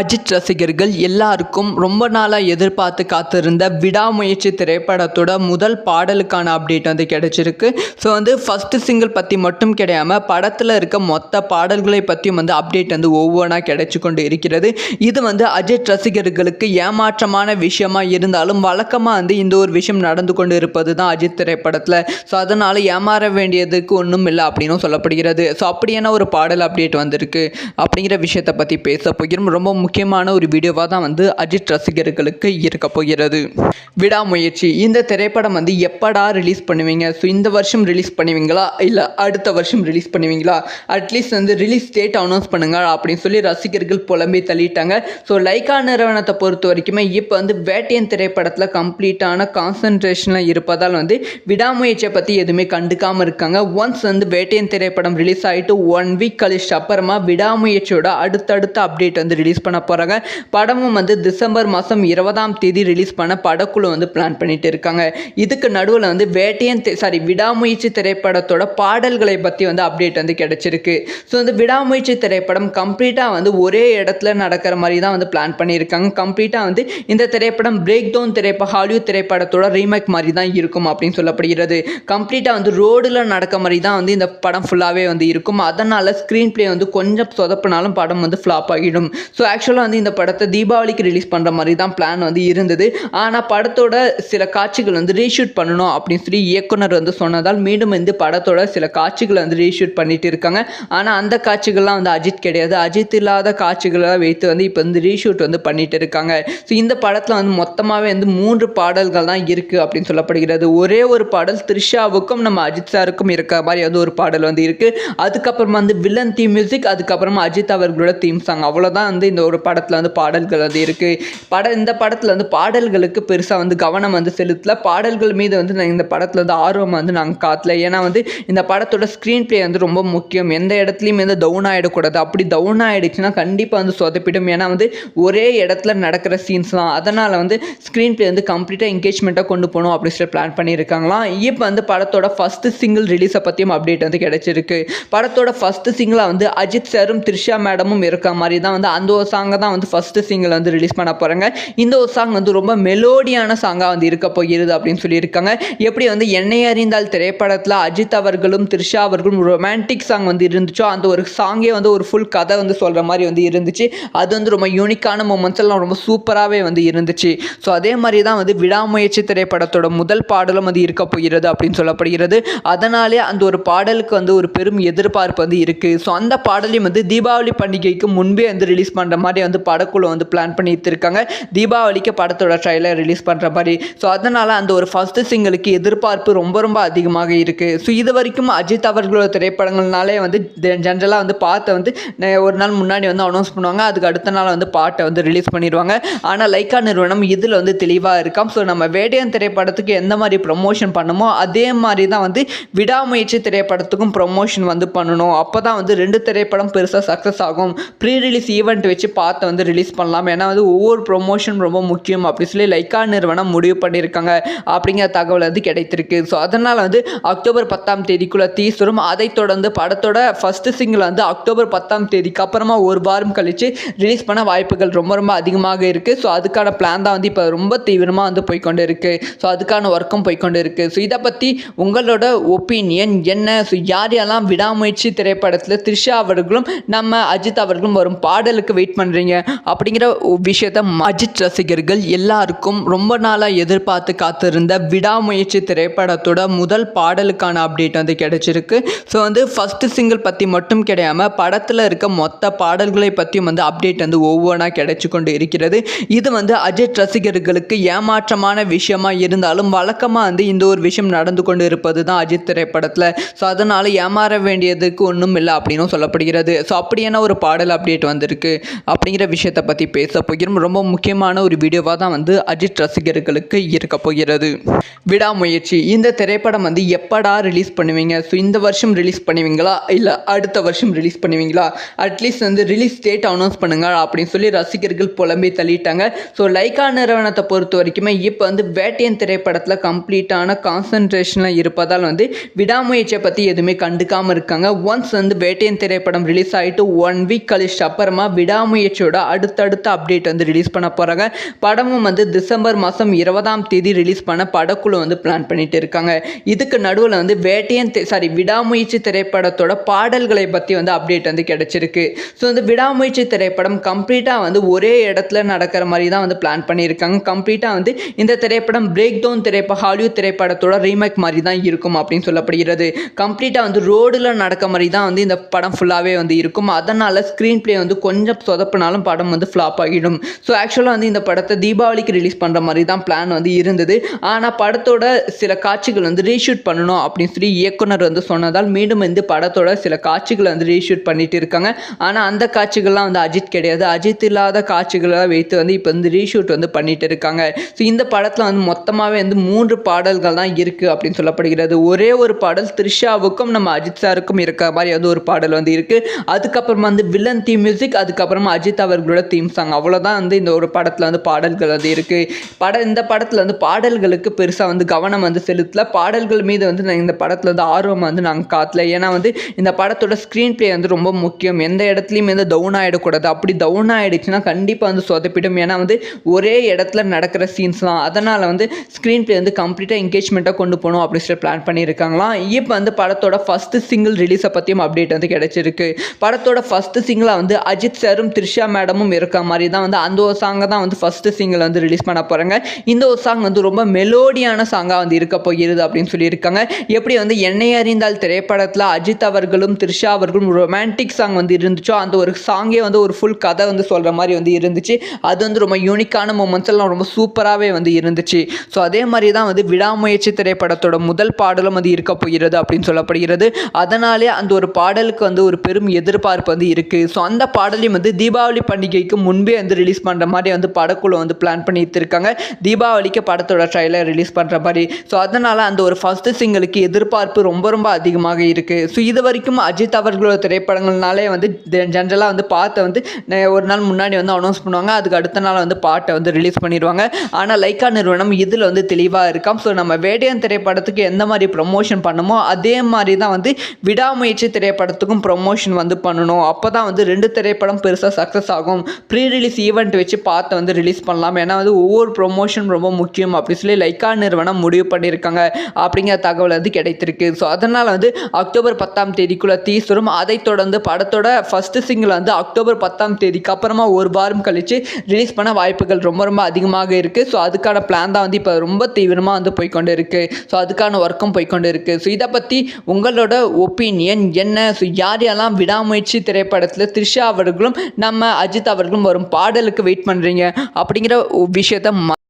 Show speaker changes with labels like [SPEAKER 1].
[SPEAKER 1] அஜித் ரசிகர்கள் எல்லாருக்கும் ரொம்ப நாளாக எதிர்பார்த்து காத்திருந்த விடாமுயற்சி திரைப்படத்தோட முதல் பாடலுக்கான அப்டேட் வந்து கிடைச்சிருக்கு. ஸோ ஃபஸ்ட்டு சிங்கிள் பற்றி மட்டும் கிடையாமல் படத்தில் இருக்க மொத்த பாடல்களை பற்றியும் அப்டேட் ஒவ்வொன்றா கிடைச்சி கொண்டு இருக்கிறது. இது அஜித் ரசிகர்களுக்கு ஏமாற்றமான விஷயமாக இருந்தாலும் வழக்கமாக இந்த ஒரு விஷயம் நடந்து கொண்டு இருப்பது தான் அஜித் திரைப்படத்தில். ஸோ அதனால் ஏமாற வேண்டியதுக்கு ஒன்றும் இல்லை அப்படின்னும் சொல்லப்படுகிறது. ஸோ அப்படியான ஒரு பாடல் அப்டேட் வந்திருக்கு அப்படிங்கிற விஷயத்தை பற்றி பேச போகிறோம். ரொம்ப முக்கியமான ஒரு வீடியோவாக தான் அஜித் ரசிகர்களுக்கு இருக்க போகிறது. விடாமுயற்சி இந்த திரைப்படம் எப்படா ரிலீஸ் பண்ணுவீங்க? ஸோ இந்த வருஷம் ரிலீஸ் பண்ணுவீங்களா இல்லை அடுத்த வருஷம் ரிலீஸ் பண்ணுவீங்களா? அட்லீஸ்ட் ரிலீஸ் டேட் அனௌன்ஸ் பண்ணுங்க அப்படின்னு சொல்லி ரசிகர்கள் புலம்பி தள்ளிட்டாங்க. ஸோ லைக்கா நிறுவனத்தை பொறுத்த வரைக்குமே இப்போ வேட்டையன் திரைப்படத்தில் கம்ப்ளீட்டான கான்சன்ட்ரேஷனில் இருப்பதால் விடாமுயற்சியை பற்றி எதுவுமே கண்டுக்காமல் இருக்காங்க. ஒன்ஸ் வேட்டையன் திரைப்படம் ரிலீஸ் ஆகிட்டு 1 வீக் கழிச்சு அப்புறமா விடாமுயற்சியோட அடுத்தடுத்த அப்டேட் ரிலீஸ் பண்ண போகிறாங்க. படமும் டிசம்பர் மாதம் 20ஆம் தேதி ரிலீஸ் பண்ண படக்குழு பிளான் பண்ணிட்டு இருக்காங்க. இதுக்கு நடுவில் விடாமுயற்சி திரைப்படத்தோட பாடல்களை பற்றி அப்டேட் கிடைச்சிருக்கு. ஸோ விடாமுயற்சி திரைப்படம் கம்ப்ளீட்டாக ஒரே இடத்துல நடக்கிற மாதிரி தான் பிளான் பண்ணியிருக்காங்க. கம்ப்ளீட்டாக இந்த திரைப்படம் பிரேக் டவுன் ஹாலிவுட் திரைப்படத்தோட ரீமேக் மாதிரி தான் இருக்கும் அப்படின்னு சொல்லப்படுகிறது. கம்ப்ளீட்டாக ரோடில் நடக்க மாதிரி தான் இந்த படம் ஃபுல்லாகவே இருக்கும். அதனால் ஸ்க்ரீன் பிளே கொஞ்சம் சொதப்பினாலும் படம் ஃப்ளாப் ஆகிடும். ஸோ ஆக்சுவலாக இந்த படத்தை தீபாவளிக்கு ரிலீஸ் பண்ணுற மாதிரி தான் பிளான் இருந்தது. ஆனால் படத்தோட சில காட்சிகள் ரீஷூட் பண்ணணும் அப்படின்னு சொல்லி இயக்குனர் சொன்னதால் மீண்டும் படத்தோட சில காட்சிகளை ரீஷூட் பண்ணிட்டு இருக்காங்க. ஆனால் அந்த காட்சிகள்லாம் அஜித் கிடையாது. அஜித் இல்லாத காட்சிகளை வைத்து இப்போ ரீஷூட் பண்ணிட்டு இருக்காங்க. ஸோ இந்த படத்தில் மொத்தமாகவே 3 பாடல்கள் தான் இருக்குது அப்படின்னு சொல்லப்படுகிறது. ஒரே ஒரு பாடல் த்ரிஷாவுக்கும் நம்ம அஜித் சாருக்கும் இருக்கிற மாதிரி ஒரு பாடல் இருக்குது. அதுக்கப்புறமா வில்லன் தீம் மியூசிக், அதுக்கப்புறமா அஜித் அவர்களோட தீம் சாங், அவ்வளோதான் இந்த ஒரு படத்தில் பாடல்கள் இருக்குது. இந்த படத்தில் பாடல்களுக்கு பெருசாக கவனம் செலுத்தல. பாடல்கள் மீது இந்த படத்தில் ஆர்வம் நாங்கள் காட்டல. ஏன்னா இந்த படத்தோட ஸ்க்ரீன் பிளே ரொம்ப முக்கியம். எந்த இடத்துலையும் டவுன் ஆகிடக்கூடாது. அப்படி டவுன் ஆகிடுச்சுன்னா கண்டிப்பாக சொதப்பிடும். ஏன்னா ஒரே இடத்துல நடக்கிற சீன்ஸ் தான். அதனால் ஸ்க்ரீன் பிளே கம்ப்ளீட்டாக என்கேஜ்மெண்ட்டாக கொண்டு போகணும் அப்படின்னு சொல்லி பிளான் பண்ணியிருக்காங்களாம். இப்போ படத்தோட ஃபஸ்ட்டு சிங்கிள் ரிலீஸை பற்றியும் அப்டேட் கிடைச்சிருக்கு. படத்தோட ஃபஸ்ட்டு சிங்கிளாக அஜித் சாரும் த்ரிஷா மேடமும் இருக்க மாதிரி தான் அந்த ஒரு சாங்கை தான் ஃபஸ்ட்டு சிங்கிள் ரிலீஸ் பண்ண போகிறாங்க. இந்த ஒரு சாங் ரொம்ப மெலோடியான சாங்காக இருக்க போகிறது அப்படின்னு சொல்லியிருக்காங்க. எப்படி என்னை அறிந்தால் திரைப்படத்தில் அஜித் அவர்களும் த்ரிஷா அவர்களும் ரொமான்டிக் சாங் இருந்துச்சோ அந்த ஒரு சாங்கே ஒரு ஃபுல் கதை சொல்கிற மாதிரி இருந்துச்சு. அது ரொம்ப யூனிக்கான மூமெண்ட்ஸ் எல்லாம் ரொம்ப சூப்பராகவே இருந்துச்சு. ஸோ அதே மாதிரி தான் விடாமுயற்சி திரைப்படத்தோட முதல் பாடலும் இருக்க போகிறது அப்படின்னு சொல்லப்படுகிறது. அதனாலே அந்த ஒரு பாடலுக்கு ஒரு பெரும் எதிர்பார்ப்பு இருக்குது. ஸோ அந்த பாடலையும் தீபாவளி பண்டிகைக்கு முன்பே ரிலீஸ் பண்ணுற மாதிரி படக்குழு பிளான் பண்ணிட்டு இருக்காங்க. தீபாவளிக்கு படத்தோட ட்ரைலர் ரிலீஸ் பண்ணுற மாதிரி. ஸோ அதனால் அந்த ஒரு ஃபஸ்ட்டு சிங்கிளுக்கு எதிர்பார்ப்பு ரொம்ப ரொம்ப அதிகமாக இருக்குது. ஸோ இது வரைக்கும் அஜித் அவர்களோட திரைப்படங்கள்னாலே ஜென்ரலாக பாட்டை ஒரு நாள் முன்னாடி அனௌன்ஸ் பண்ணுவாங்க. அதுக்கு அடுத்த நாள் பாட்டை ரிலீஸ் பண்ணிடுவாங்க. ஆனால் லைக்கா நிறுவனம் இதில் தெளிவாக இருக்காம். ஸோ நம்ம வேட்டையன் திரைப்படத்துக்கு எந்த மாதிரி ப்ரொமோஷன் பண்ணுமோ அதே மாதிரி தான் விடாமுயற்சி திரைப்படத்துக்கும் ப்ரொமோஷன் பண்ணணும். அப்போ தான் 2 திரைப்படம் பெருசாக சக்ஸஸ் ஆகும். ப்ரீ ரிலீஸ் ஈவெண்ட் வச்சு பார்த்து ரிலீஸ் பண்ணலாம். ஏன்னா ஒவ்வொரு ப்ரொமோஷன் ரொம்ப முக்கியம் அப்படி சொல்லி லைக்கா நிறுவனம் முடிவு பண்ணியிருக்காங்க அப்படிங்கிற தகவல் கிடைத்திருக்கு. ஸோ அதனால் அக்டோபர் 10ஆம் தேதிக்குள்ளே தீசரும், அதை தொடர்ந்து படத்தோட ஃபஸ்ட்டு சிங்கிள் அக்டோபர் 10ஆம் தேதிக்கு அப்புறமா ஒரு வாரம் கழித்து ரிலீஸ் பண்ண வாய்ப்புகள் ரொம்ப ரொம்ப அதிகமாக இருக்குது. ஸோ அதுக்கான பிளான் தான் இப்போ ரொம்ப தீவிரமாக போய்கொண்டு இருக்குது. ஸோ அதுக்கான ஒர்க்கும் போய்கொண்டு இருக்குது. ஸோ இதை பற்றி உங்களோட ஒப்பீனியன் என்ன? ஸோ யாரெல்லாம் விடாமுயற்சி திரைப்படத்தில் த்ரிஷா அவர்களும் நம்ம அஜித் அவர்களும் வரும் பாடலுக்கு வெயிட் பண்ணுறீங்க அப்படிங்கிற விஷயத்த அஜித் ரசிகர்கள் எல்லாருக்கும் ரொம்ப நாளாக எதிர்பார்த்து காத்திருந்த விடாமுயற்சி திரைப்படத்தோட முதல் பாடலுக்கான அப்டேட் கிடைச்சிருக்கு. ஸோ ஃபஸ்ட்டு சிங்கிள் பற்றி மட்டும் கிடையாமல் படத்தில் இருக்க மொத்த பாடல்களை பற்றியும் அப்டேட் ஒவ்வொன்றா கிடைச்சி கொண்டு இருக்கிறது. இது அஜித் ரசிகர்களுக்கு ஏமாற்றமான விஷயமாக இருந்தாலும் வழக்கமாக இந்த ஒரு விஷயம் நடந்து கொண்டு இருப்பது தான் அஜித் திரைப்படத்தில். ஸோ அதனால் ஏமாற வேண்டியதுக்கு ஒன்றும் இல்லை அப்படின்னும் சொல்லப்படுகிறது. ஸோ அப்படியான ஒரு பாடல் அப்டேட் வந்திருக்கு அப்படிங்கிற விஷயத்தை பற்றி பேச போகிறோம். ரொம்ப முக்கியமான ஒரு வீடியோவாக தான் அஜித் ரசிகர்களுக்கு இருக்க போகிறது. விடாமுயற்சி இந்த திரைப்படம் எப்படா ரிலீஸ் பண்ணுவீங்க? ஸோ இந்த வருஷம் ரிலீஸ் பண்ணுவீங்களா இல்லை அடுத்த வருஷம் ரிலீஸ் பண்ணுவீங்களா? அட்லீஸ்ட் ரிலீஸ் டேட் அனௌன்ஸ் பண்ணுங்க அப்படின்னு சொல்லி ரசிகர்கள் புலம்பி தள்ளிட்டாங்க. ஸோ லைக்கா நிறுவனத்தை பொறுத்த வரைக்குமே இப்போ வேட்டையன் திரைப்படத்தில் கம்ப்ளீட்டான கான்சன்ட்ரேஷனில் இருப்பதால் விடாமுயற்சியை பற்றி எதுவுமே கண்டுக்காமல் இருக்காங்க. ஒன்ஸ் வேட்டையன் திரைப்படம் ரிலீஸ் ஆகிட்டு 1 வீக் கழிச்சு அப்புறமா விடாமுயற்சி விடாமுயற்சியோட அடுத்தடுத்த அப்டேட் வந்து ரிலீஸ் பண்ண போகிறாங்க. படமும் வந்து டிசம்பர் மாதம் 20ஆம் தேதி ரிலீஸ் பண்ண படக்குழு வந்து பிளான் பண்ணிட்டு இருக்காங்க. இதுக்கு நடுவில் வந்து விடாமுயற்சி திரைப்படத்தோட பாடல்களை பற்றி வந்து அப்டேட் வந்து கிடைச்சிருக்கு. ஸோ இந்த விடாமுயற்சி திரைப்படம் கம்ப்ளீட்டாக வந்து ஒரே இடத்துல நடக்கிற மாதிரி தான் வந்து பிளான் பண்ணியிருக்காங்க. கம்ப்ளீட்டாக வந்து இந்த திரைப்படம் பிரேக் டவுன் ஹாலிவுட் திரைப்படத்தோட ரீமேக் மாதிரி தான் இருக்கும் அப்படின்னு சொல்லப்படுகிறது. கம்ப்ளீட்டாக வந்து ரோடில் நடக்க மாதிரி தான் வந்து இந்த படம் ஃபுல்லாகவே வந்து இருக்கும். அதனால் ஸ்க்ரீன் பிளே வந்து கொஞ்சம் சொதப்பினாலும் படம் வந்து ஃப்ளாப் ஆகிடும். ஸோ ஆக்சுவலாக வந்து இந்த படத்தை தீபாவளிக்கு ரிலீஸ் பண்ணுற மாதிரி தான் பிளான் வந்து இருந்தது. ஆனால் படத்தோட சில காட்சிகள் வந்து ரீஷூட் பண்ணணும் அப்படின்னு சொல்லி இயக்குனர் வந்து சொன்னதால் மீண்டும் இந்த படத்தோட சில காட்சிகளை வந்து ரீஷூட் பண்ணிட்டு இருக்காங்க. ஆனால் அந்த காட்சிகள்லாம் வந்து அஜித் கிடையாது. அஜித் இல்லாத காட்சிகளை வைத்து வந்து இப்போ வந்து ரீஷூட் வந்து பண்ணிட்டு இருக்காங்க. ஸோ இந்த படத்தில் வந்து மொத்தமாகவே வந்து 3 பாடல்கள் தான் இருக்குது அப்படின்னு சொல்லப்படுகிறது. ஒரே ஒரு பாடல் த்ரிஷாவுக்கும் நம்ம அஜித் சாருக்கும் இருக்கிற மாதிரி வந்து ஒரு பாடல் வந்து இருக்குது. அதுக்கப்புறமா வந்து வில்லன் தீம் மியூசிக், அதுக்கப்புறமா அஜித் அவர்களோட தீம் சாங், அவ்வளோதான் வந்து இந்த ஒரு படத்தில் வந்து பாடல்கள் வந்து இருக்குது. இந்த படத்தில் வந்து பாடல்களுக்கு பெருசாக வந்து கவனம் வந்து செலுத்தல. பாடல்கள் மீது வந்து இந்த படத்தில் வந்து ஆர்வம் வந்து நாங்கள் காட்டல. ஏன்னா வந்து இந்த படத்தோட ஸ்க்ரீன் பிளே வந்து ரொம்ப முக்கியம். எந்த இடத்துலையும் வந்து டவுன் ஆகிடக்கூடாது. அப்படி டவுன் ஆகிடுச்சுன்னா கண்டிப்பாக வந்து சொதப்பிடும். ஏன்னா வந்து ஒரே இடத்துல நடக்கிற சீன்ஸ் தான். அதனால் வந்து ஸ்க்ரீன் பிளே வந்து கம்ப்ளீட்டாக என்கேஜ்மெண்ட்டாக கொண்டு போகணும் அப்படின்னு சொல்லி பிளான் பண்ணியிருக்காங்களாம். இப்போ வந்து படத்தோட ஃபஸ்ட்டு சிங்கிள் ரிலீஸை பற்றியும் அப்டேட் வந்து கிடைச்சிருக்கு. படத்தோட ஃபஸ்ட்டு சிங்கிளாக வந்து அஜித் சாரும் த்ரிஷா மேடமும் இருக்க மாதிரி தான் வந்து அந்த ஒரு சாங்கை தான் வந்து ஃபஸ்ட்டு சிங்கிள் வந்து ரிலீஸ் பண்ண போகிறாங்க. இந்த ஒரு சாங் வந்து ரொம்ப மெலோடியான சாங்காக வந்து இருக்க போகிறது அப்படின்னு சொல்லியிருக்காங்க. எப்படி வந்து என்னை அறிந்தால் திரைப்படத்தில் அஜித் அவர்களும் த்ரிஷா அவர்களும் ரொமான்டிக் சாங் வந்து இருந்துச்சோ அந்த ஒரு சாங்கே வந்து ஒரு ஃபுல் கதை வந்து சொல்கிற மாதிரி வந்து இருந்துச்சு. அது வந்து ரொம்ப யூனிக்கான மூமெண்ட்ஸ் எல்லாம் ரொம்ப சூப்பராகவே வந்து இருந்துச்சு. ஸோ அதே மாதிரி தான் வந்து விடாமுயற்சி திரைப்படத்தோட முதல் பாடலும் வந்து இருக்க போகிறது அப்படின்னு சொல்லப்படுகிறது. அதனாலே அந்த ஒரு பாடலுக்கு வந்து ஒரு பெரும் எதிர்பார்ப்பு வந்து இருக்குது. ஸோ அந்த பாடலையும் வந்து தீபாவளி பண்டிகைக்கு முன்பே வந்து ரிலீஸ் பண்ணுற மாதிரி வந்து படக்குழு வந்து பிளான் பண்ணிட்டு இருக்காங்க. தீபாவளிக்கு படத்தோட ட்ரைலர் ரிலீஸ் பண்ணுற மாதிரி. ஸோ அதனால் அந்த ஒரு ஃபஸ்ட்டு சிங்கிளுக்கு எதிர்பார்ப்பு ரொம்ப ரொம்ப அதிகமாக இருக்குது. ஸோ இது வரைக்கும் அஜித் அவர்களோட திரைப்படங்கள்னாலே வந்து ஜென்ரலாக வந்து பாட்டை வந்து ஒரு நாள் முன்னாடி வந்து அனௌன்ஸ் பண்ணுவாங்க. அதுக்கு அடுத்த நாள் வந்து பாட்டை வந்து ரிலீஸ் பண்ணிடுவாங்க. ஆனால் லைக்கா நிறுவனம் இதில் வந்து தெளிவாக இருக்காம். ஸோ நம்ம வேட்டையன் திரைப்படத்துக்கு எந்த மாதிரி ப்ரொமோஷன் பண்ணமோ அதே மாதிரி தான் வந்து விடாமுயற்சி திரைப்படத்துக்கும் ப்ரொமோஷன் வந்து பண்ணணும். அப்போ தான் வந்து 2 திரைப்படம் பெருசாக சக்ஸஸ் ஆகும். ப்ரீ ரிலீஸ் ஈவெண்ட் வச்சு பாட்டை வந்து ரிலீஸ் பண்ணலாம். ஏன்னா வந்து ஒவ்வொரு ப்ரொமோஷன் ரொம்ப முக்கியம் அப்படி சொல்லி லைக்கா நிறுவனம் முடிவு பண்ணியிருக்காங்க அப்படிங்கிற தகவல் வந்து கிடைத்திருக்கு. ஸோ அதனால் வந்து அக்டோபர் 10ஆம் தேதிக்குள்ளே டீசரும் அதை தொடர்ந்து படத்தோட ஃபஸ்ட்டு சிங்கிள் வந்து அக்டோபர் 10ஆம் தேதிக்கு அப்புறமா ஒரு வாரம் கழித்து ரிலீஸ் பண்ண வாய்ப்புகள் ரொம்ப ரொம்ப அதிகமாக இருக்குது. ஸோ அதுக்கான பிளான் தான் வந்து இப்போ ரொம்ப தீவிரமாக வந்து போய்கொண்டு இருக்குது. ஸோ அதுக்கான ஒர்க்கும் போய்கொண்டு இருக்குது. ஸோ இதை பற்றி உங்களோட ஒப்பீனியன் என்ன? ஸோ யாரெல்லாம் விடாமுயற்சி திரைப்படத்தில் த்ரிஷா அவர்களும் நம்ம அஜித் அவர்களும் வரும் பாடலுக்கு வெயிட் பண்ணுறீங்க அப்படிங்கிற விஷயத்த